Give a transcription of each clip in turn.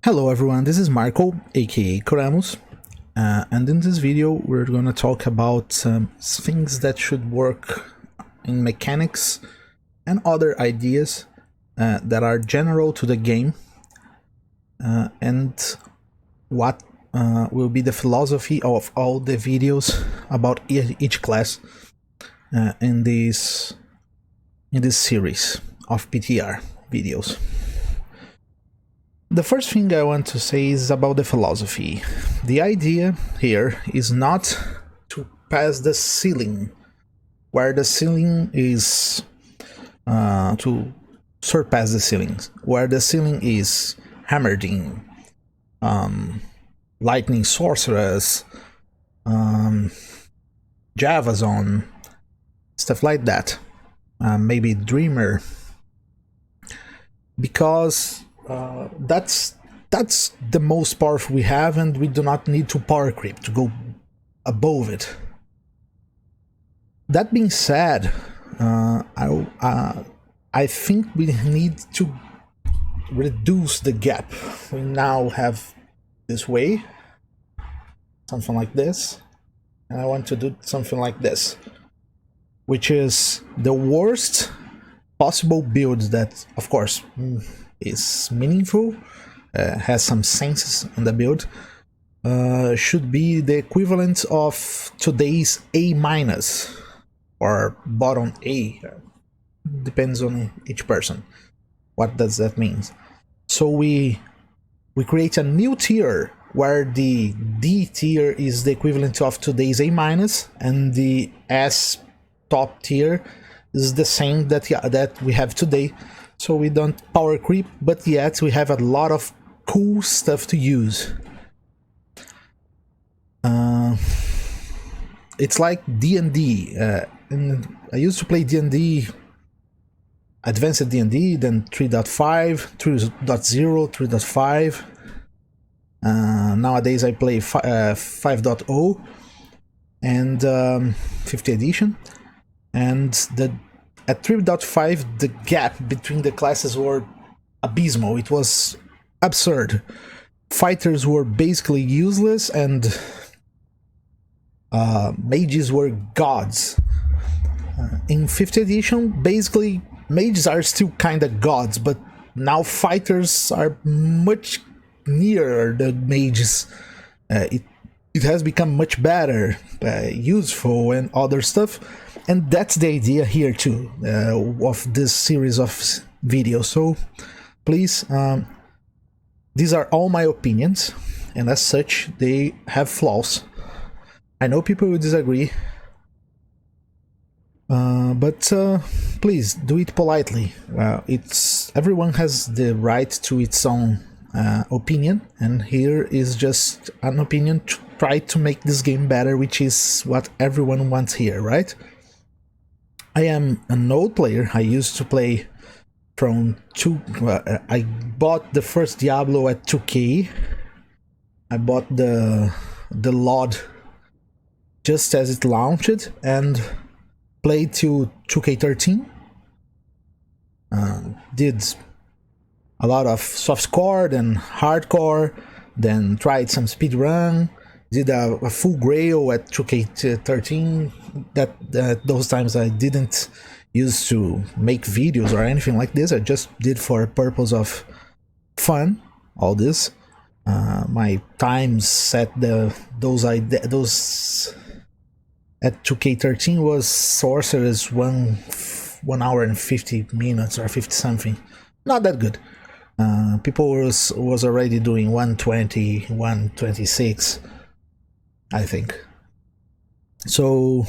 Hello everyone, this is Marco, aka Coramus, and in this video we're gonna talk about things that should work in mechanics and other ideas that are general to the game, and what will be the philosophy of all the videos about each class in this series of PTR videos. The first thing I want to say is about the philosophy. The idea here is not to pass the ceiling, where the ceiling is to surpass the ceilings, where the ceiling is hammered in lightning sorceress, Javazon, stuff like that, maybe Dreamer, because that's the most powerful we have, and we do not need to power creep to go above it. That being said, I think we need to reduce the gap we now have this way, something like this, and I want to do something like this, which is the worst possible build that, of course, is meaningful, has some sense in the build, should be the equivalent of today's A minus or bottom A. Depends on each person. What does that mean? So we create a new tier where the D tier is the equivalent of today's A minus, and the S top tier is the same that we have today. So we don't power creep, but yet we have a lot of cool stuff to use. It's like D&D. I used to play D&D, Advanced D&D, then 3.5, 3.0, 3.5. Nowadays I play 5.0 and 5th edition. And at 3.5, the gap between the classes were abysmal. It was absurd. Fighters were basically useless, and mages were gods. In 5th edition, basically, mages are still kinda gods, but now fighters are much nearer the mages. It has become much better, useful, and other stuff. And that's the idea here too, of this series of videos. So please, these are all my opinions, and as such they have flaws. I know people will disagree, but please do it politely. Everyone has the right to its own opinion, and here is just an opinion to try to make this game better, which is what everyone wants here, right? I am an old player. I used to play from I bought the first Diablo at 2K. I bought the LOD just as it launched and played till 2K13. Did a lot of softcore, then hardcore, then tried some speedrun, did a full grail at 2K13. Those times I didn't use to make videos or anything like this. I just did for a purpose of fun. All this, my times set those at 2K13 was sorcerers 1 hour and 50 minutes or 50 something. Not that good. People was already doing 120, 126, I think. So,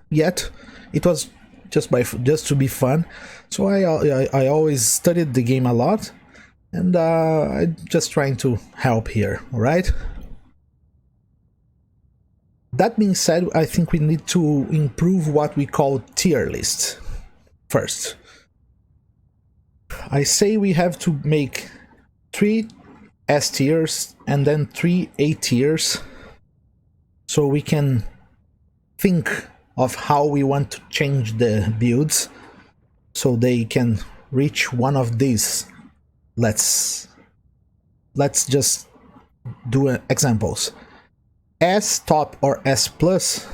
yet it was just to be fun. So I always studied the game a lot, and I'm just trying to help here. All right. That being said, I think we need to improve what we call tier list first. I say we have to make 3 S tiers and then 3 A tiers, so we can think of how we want to change the builds so they can reach one of these, let's let's just do examples. S top or S plus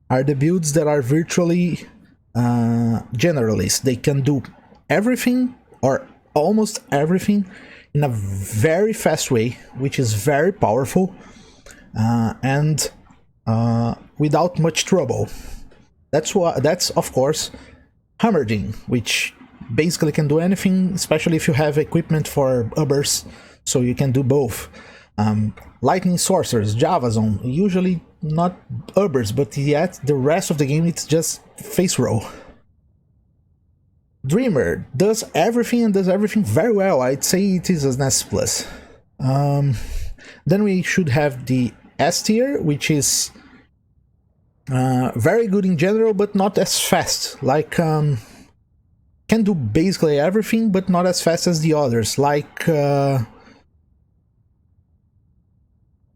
are the builds that are virtually generalist. They can do everything or almost everything in a very fast way, which is very powerful, and without much trouble. That's of course Hammerding, which basically can do anything, especially if you have equipment for ubbers, so you can do both. Lightning Sorcerers, Java Zone, usually not ubbers, but yet the rest of the game it's just face roll. Dreamer does everything and does everything very well. I'd say it is an S+. Then we should have the S tier, which is very good in general, but not as fast. Like, can do basically everything, but not as fast as the others. Like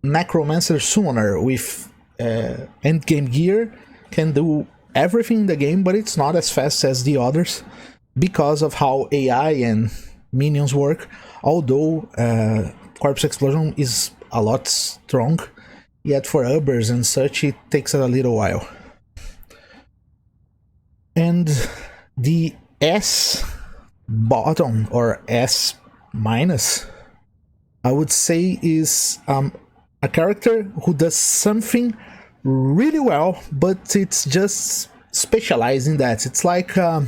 Necromancer Summoner with endgame gear can do everything in the game, but it's not as fast as the others because of how AI and minions work. Although Corpse Explosion is a lot strong, yet for ubbers and such it takes a little while. And the S bottom or S minus, I would say, is a character who does something really well, but it's just specialized in that. It's like a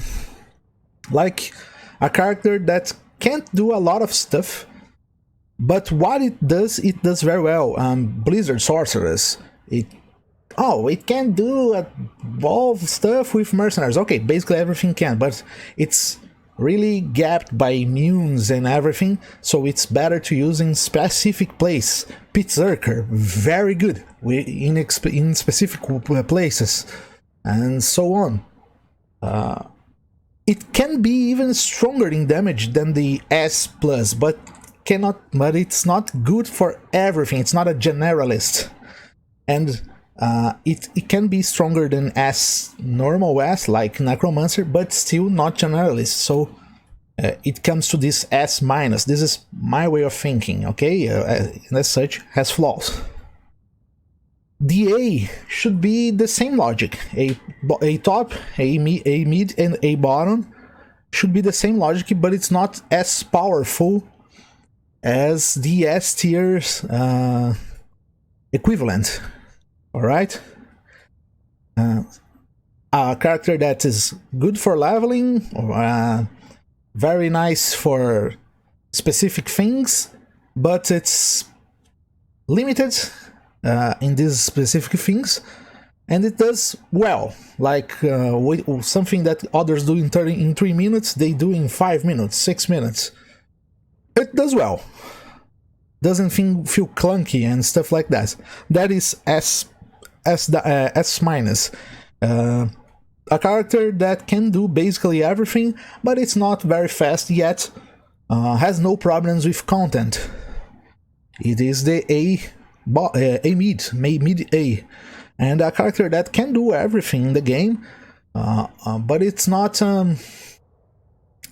character that can't do a lot of stuff, but what it does very well. Blizzard Sorceress, it can do evolve stuff with mercenaries. Okay, basically everything can, but it's really gapped by immunes and everything, so it's better to use in specific place. PTR, very good in specific places, and so on. It can be even stronger in damage than the S+, but it's not good for everything. It's not a generalist, and it can be stronger than normal S, like Necromancer, but still not generalist. So it comes to this S-. This is my way of thinking, okay? And as such, has flaws. The A should be the same logic. A top, a mid, and a bottom should be the same logic, but it's not as powerful as the S tier's equivalent. Alright? A character that is good for leveling, or very nice for specific things, but it's limited in these specific things, and it does well. Like something that others do in 3 minutes, they do in 5 minutes, 6 minutes. It does well. Doesn't feel clunky and stuff like that. That is S-. A character that can do basically everything, but it's not very fast yet, has no problems with content. It is the mid A, and a character that can do everything in the game, but it's not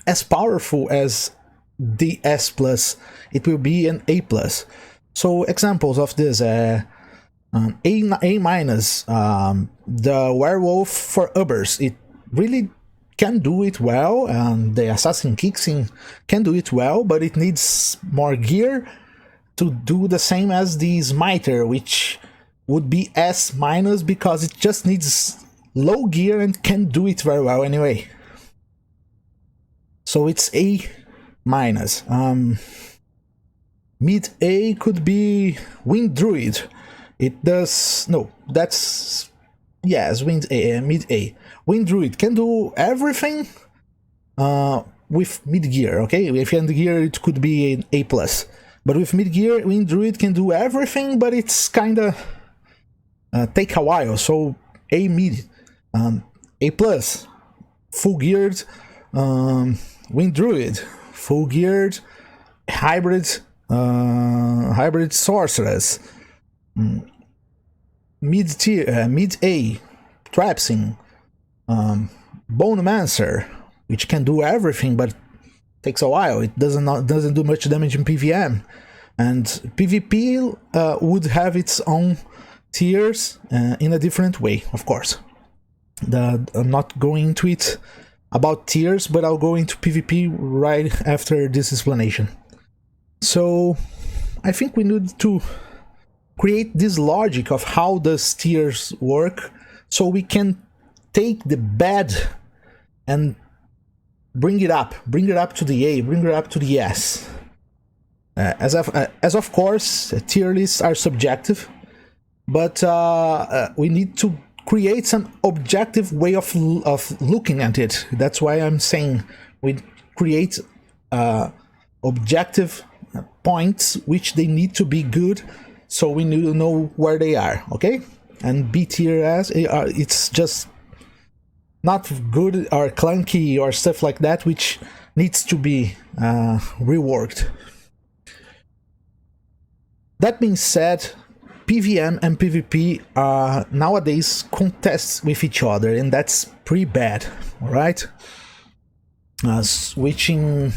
as powerful as the S+. It will be an A+. So examples of this: A-, the werewolf for ubbers. It really can do it well, and the assassin Kixin can do it well, but it needs more gear to do the same as the smiter, which would be S-, because it just needs low gear and can do it very well anyway. So it's A-. Mid A could be Wind Druid. It does mid A. Wind Druid can do everything with mid gear. Okay, if end gear it could be an A+, but with mid gear, Wind Druid can do everything, but it's kinda take a while. So A mid, A+, full geared Wind Druid, full geared hybrid sorceress. Mid A, Trapsing, Bonemancer, which can do everything but takes a while. It doesn't do much damage in PVM. And PvP would have its own tiers in a different way, of course. I'm not going into it about tiers, but I'll go into PvP right after this explanation. So I think we need to create this logic of how the tiers work, so we can take the bad and bring it up to the A, bring it up to the S. As of course, tier lists are subjective, but we need to create some objective way of looking at it. That's why I'm saying we create objective points which they need to be good, so we need to know where they are, okay? And B tier as it's just not good or clunky or stuff like that, which needs to be reworked. That being said, PVM and PvP nowadays contest with each other, and that's pretty bad, alright? Which in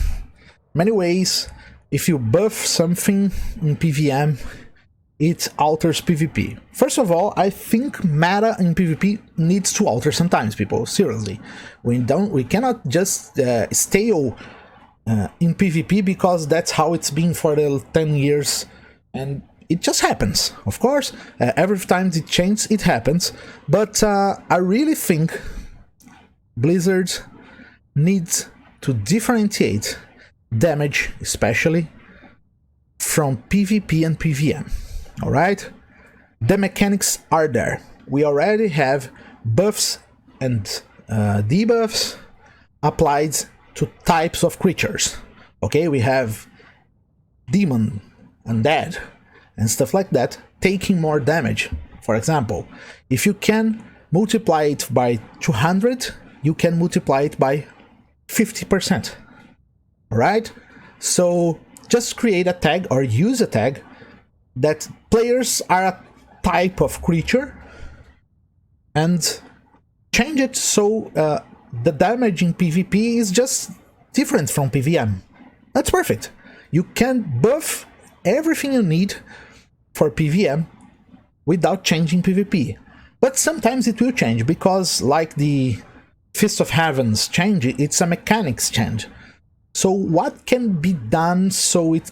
many ways, if you buff something in PVM, it alters PvP. First of all, I think meta in PvP needs to alter sometimes, people. Seriously, we cannot just stale in PvP because that's how it's been for the 10 years, and it just happens. Of course, every time it changes, it happens. But I really think Blizzard needs to differentiate damage, especially from PvP and PVM. Alright? The mechanics are there. We already have buffs and debuffs applied to types of creatures. Okay, we have demon, undead, and stuff like that, taking more damage. For example, if you can multiply it by 200, you can multiply it by 50%. Alright? So just create a tag or use a tag that players are a type of creature and change it so the damage in PvP is just different from PVM. That's perfect. You can buff everything you need for PVM without changing PvP. But sometimes it will change, because like the Fist of Heavens change, it's a mechanics change. So what can be done so it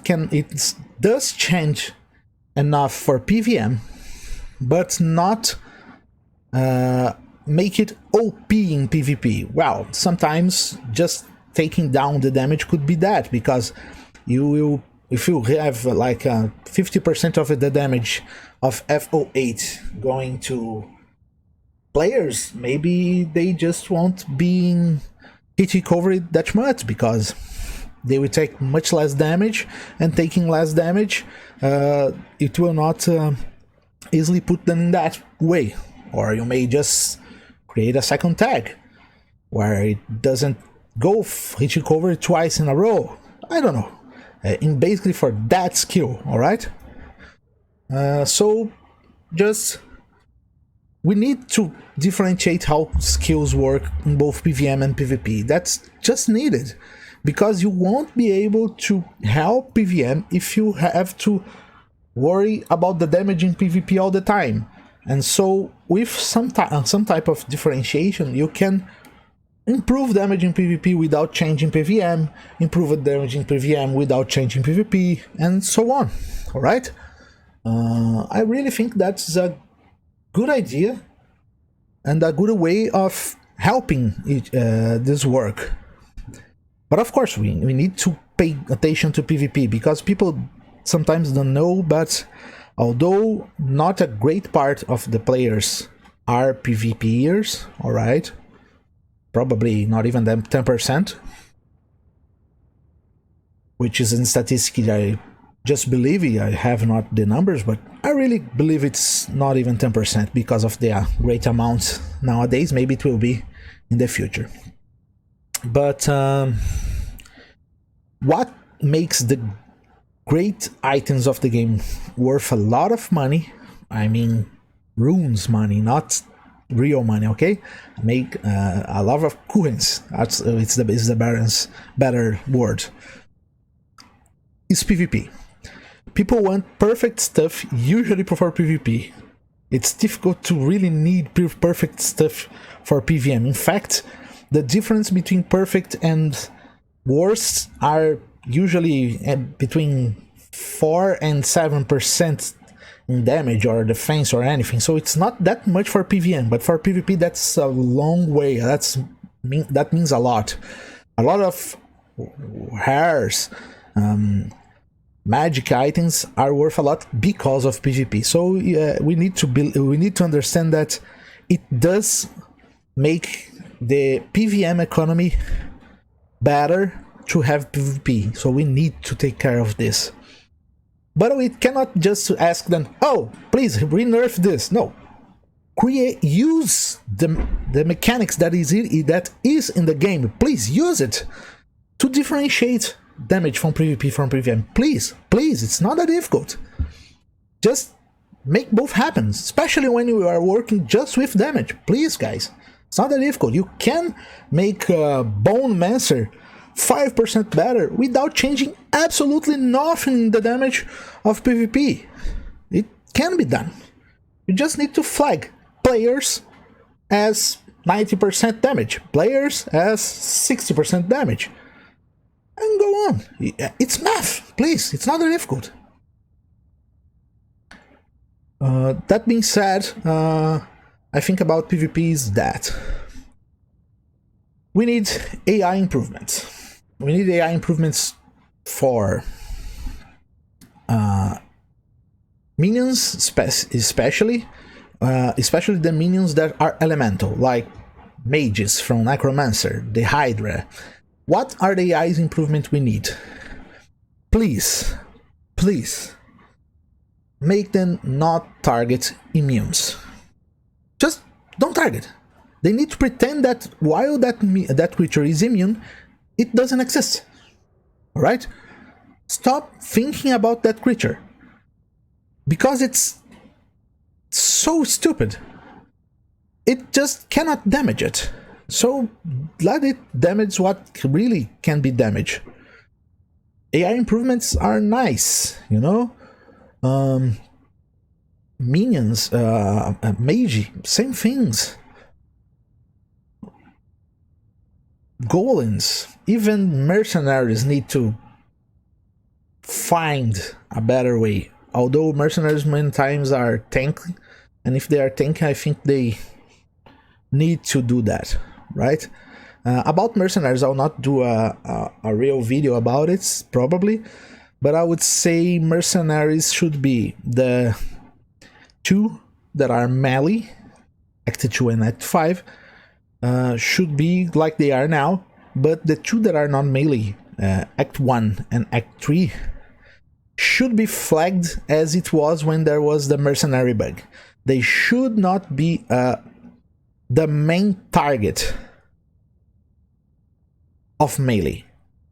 does change enough for PVM, but not make it OP in PvP? Well, sometimes just taking down the damage could be that, because you will, if you have like 50% of the damage of FO8 going to players, maybe they just won't be hit recovery that much, because they will take much less damage, and taking less damage, it will not easily put them in that way. Or you may just create a second tag where it doesn't go hit recovery twice in a row. I don't know. In basically for that skill, alright? So just we need to differentiate how skills work in both PVM and PvP. That's just needed, because you won't be able to help PVM if you have to worry about the damage in PvP all the time. And so with some type of differentiation, you can improve damage in PvP without changing PVM, improve damage in PVM without changing PvP, and so on. Alright? I really think that's a good idea and a good way of helping this work. But of course, we need to pay attention to PvP, because people sometimes don't know, but although not a great part of the players are PvPers, alright? Probably not even 10%, which is in statistics I just believe it. I have not the numbers, but I really believe it's not even 10% because of the great amount nowadays. Maybe it will be in the future. But what makes the great items of the game worth a lot of money, I mean runes money, not real money, okay? Make a lot of coins. It's the better word. Is PvP. people want perfect stuff, usually prefer PvP. It's difficult to really need perfect stuff for PVM. In fact, the difference between perfect and worst are usually between 4 and 7% in damage or defense or anything. So it's not that much for PVM, but for PvP that's a long way. That means a lot. A lot of rares, magic items are worth a lot because of PvP. So we need to understand that it does make the PVM economy better to have PvP. So we need to take care of this. But we cannot just ask them, oh, please re-nerf this. No. Use the mechanics that is in the game. Please use it to differentiate damage from PvP from PVM. Please, it's not that difficult. Just make both happen, especially when you are working just with damage. Please, guys, it's not that difficult. You can make Bone Mancer 5% better without changing absolutely nothing in the damage of PvP. It can be done. You just need to flag players as 90% damage, players as 60% damage, and go on. It's math, please. It's not that difficult. That being said, I think about PvP is that we need AI improvements. We need AI improvements for minions, especially the minions that are elemental, like mages from Necromancer, the Hydra. What are the AI's improvement we need? Please, make them not target immunes. Just don't target. They need to pretend that while that creature is immune, it doesn't exist. Alright? Stop thinking about that creature. Because it's so stupid. It just cannot damage it. So let it damage what really can be damaged. AI improvements are nice, you know? Minions, mage, same things. Golems, even mercenaries need to find a better way. Although mercenaries many times are tanky, and if they are tanky, I think they need to do that, right? About mercenaries, I'll not do a real video about it, probably, but I would say mercenaries should be the 2 that are melee, Act 2 and Act 5, should be like they are now, but the 2 that are not melee, Act 1 and Act 3, should be flagged as it was when there was the mercenary bug. They should not be the main target of melee.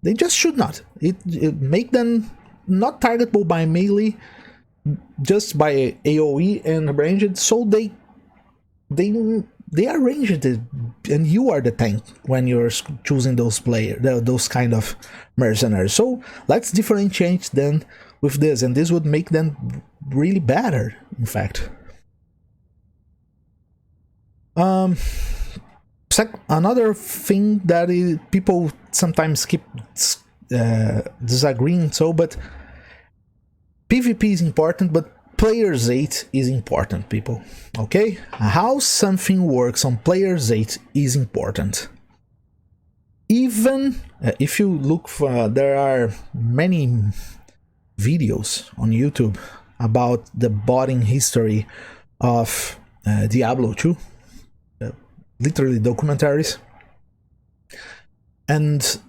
They just should not. It make them not targetable by melee, just by AoE and ranged, so they are ranged, and you are the tank when you're choosing those kind of mercenaries. So let's differentiate them with this, and this would make them really better, in fact. Another thing that people sometimes keep disagreeing, but PvP is important, but Player's 8 is important, people. Okay? How something works on Player's 8 is important. Even if you look for, there are many videos on YouTube about the botting history of Diablo 2, literally documentaries, and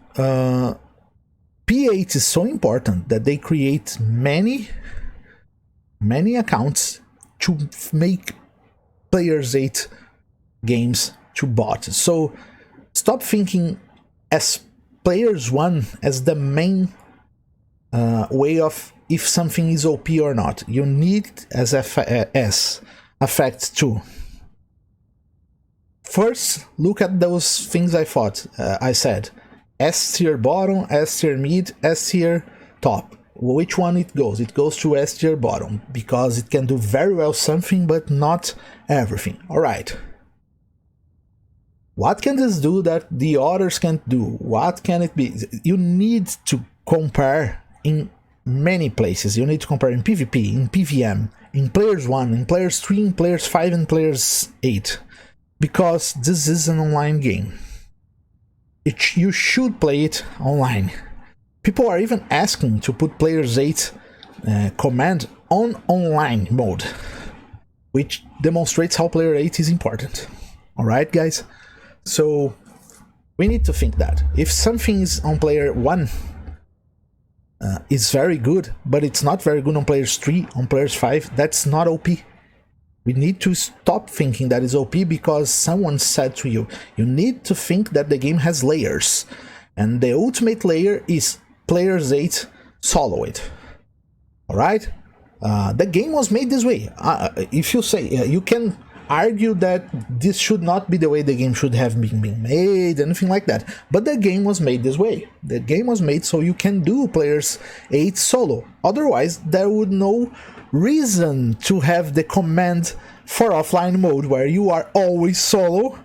P8 is so important that they create many accounts to make Player's 8 games to bot. So stop thinking as Player's 1 as the main way of if something is OP or not. You need as effects too. First, look at those things I said. S tier bottom, S tier mid, S tier top. which one it goes? It goes to S tier bottom, because it can do very well something, but not everything. Alright. What can this do that the others can't do? What can it be? You need to compare in many places. You need to compare in PvP, in PvM, in Players 1, in Players 3, in Players 5, and Players 8. Because this is an online game. You should play it online. People are even asking to put Players 8 command on online mode, which demonstrates how Player 8 is important. Alright, guys? So we need to think that if something is on Player 1 is very good, but it's not very good on Players 3, on Players 5, that's not OP. We need to stop thinking that is OP because someone said to you. You need to think that the game has layers, and the ultimate layer is Players 8 solo it. Alright? The game was made this way. If you say, you can argue that this should not be the way the game should have been made, anything like that, but the game was made this way. The game was made so you can do Players 8 solo. Otherwise, there would no reason to have the command for offline mode where you are always solo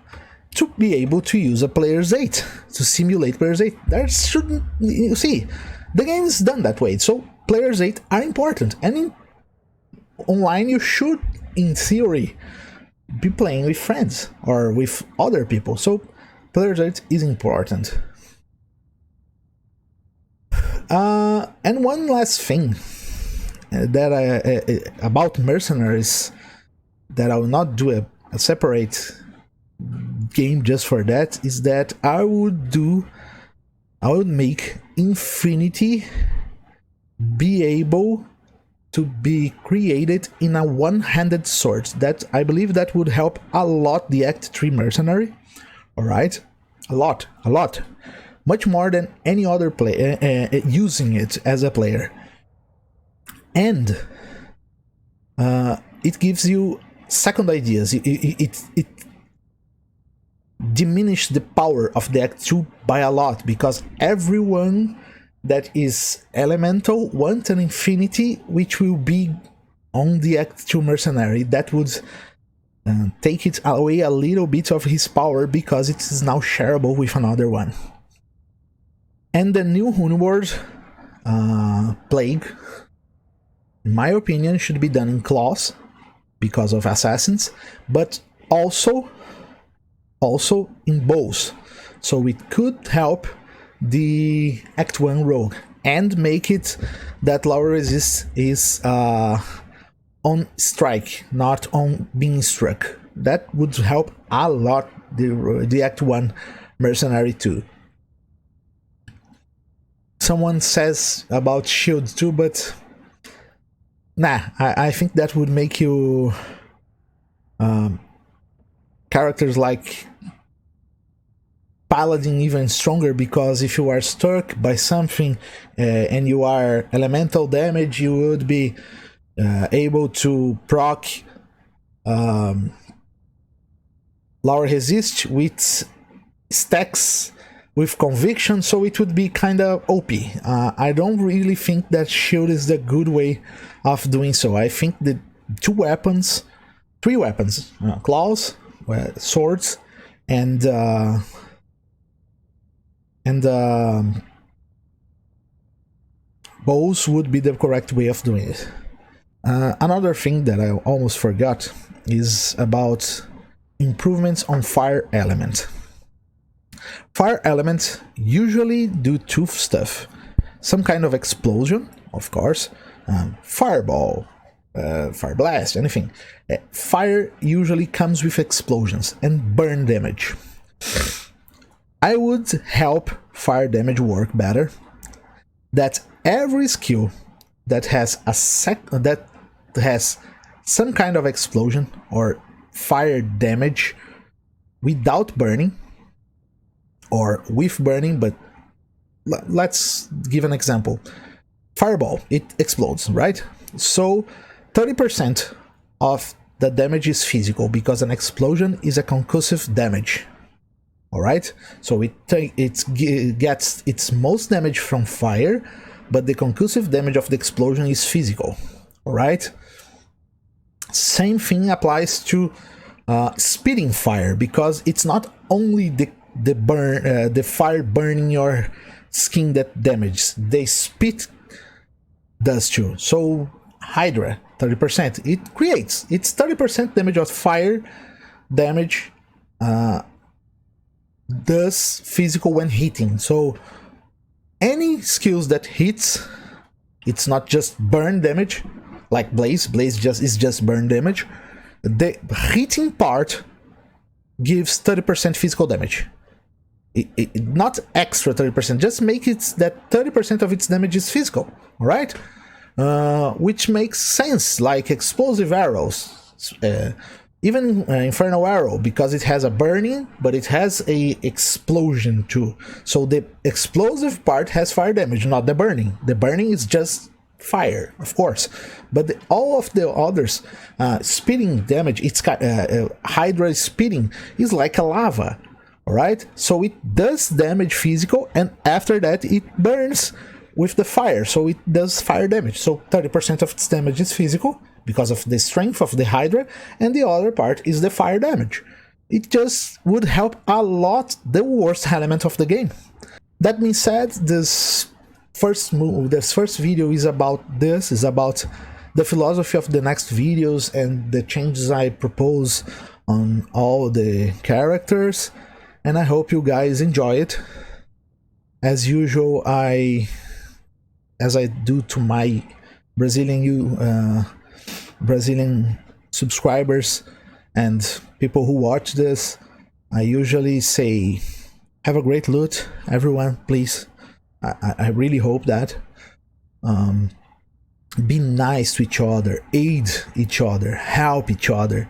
to be able to use a Players 8, to simulate Players 8. There shouldn't, you see, the game is done that way, so Players 8 are important, and in online you should, in theory, be playing with friends or with other people, so Players 8 is important. And one last thing that about mercenaries, that I will not do a separate game just for that, is that I would make Infinity be able to be created in a one-handed sword. That I believe that would help a lot the Act 3 mercenary. Alright? A lot. Much more than any other player using it as a player. And it gives you second ideas. It diminishes the power of the Act 2 by a lot, because everyone that is elemental wants an Infinity, which will be on the Act 2 mercenary. That would take it away a little bit of his power, because it is now shareable with another one. And the new Hunward Plague, in my opinion, should be done in claws because of assassins, but also in bows. So it could help the Act 1 rogue and make it that Laura Resist is on strike, not on being struck. That would help a lot the Act 1 mercenary too. Someone says about shield too, but nah, I think that would make you characters like Paladin even stronger, because if you are struck by something and you are elemental damage, you would be able to proc Laura Resist with stacks with conviction, so it would be kind of OP. I don't really think that shield is the good way of doing so. I think the three weapons, claws, swords, and bows would be the correct way of doing it. Another thing that I almost forgot is about improvements on fire element. Fire elements usually do two stuff. Some kind of explosion, of course, fireball, fire blast, anything. Fire usually comes with explosions and burn damage. I would help fire damage work better that every skill that has some kind of explosion or fire damage without burning, or with burning, but let's give an example. Fireball, it explodes, right? So 30% of the damage is physical, because an explosion is a concussive damage. Alright? So it gets its most damage from fire, but the concussive damage of the explosion is physical. Alright? Same thing applies to spitting fire, because it's not only the fire burning your skin that damages, the spit does too. So Hydra 30%, it's 30% damage of fire damage, does physical when hitting. So any skills that hits, it's not just burn damage like Blaze is just burn damage. The hitting part gives 30% physical damage. Not extra 30%, just make it that 30% of its damage is physical, alright? Which makes sense, like explosive arrows, even Infernal Arrow, because it has a burning, but it has a explosion too. So the explosive part has fire damage, not the burning. The burning is just fire, of course, but all of the others, spitting damage, it's Hydra spitting is like a lava, alright? So it does damage physical, and after that it burns with the fire, so it does fire damage. So 30% of its damage is physical because of the strength of the Hydra, and the other part is the fire damage. It just would help a lot the worst element of the game. That being said, this first video is about the philosophy of the next videos and the changes I propose on all the characters, and I hope you guys enjoy it. As usual, as I do to my Brazilian subscribers and people who watch this, I usually say, have a great loot, everyone, please. I really hope that. Be nice to each other, aid each other, help each other,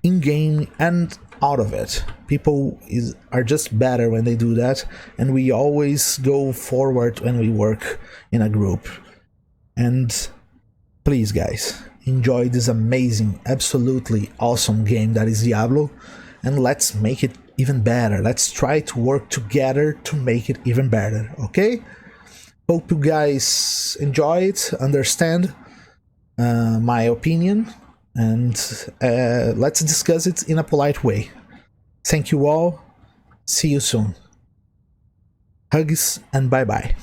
in-game and out of it. People are just better when they do that, and we always go forward when we work in a group. And please guys, enjoy this amazing, absolutely awesome game that is Diablo, and let's make it even better. Let's try to work together to make it even better, okay? Hope you guys enjoy it, understand my opinion, and let's discuss it in a polite way. Thank you all, see you soon. Hugs and bye bye.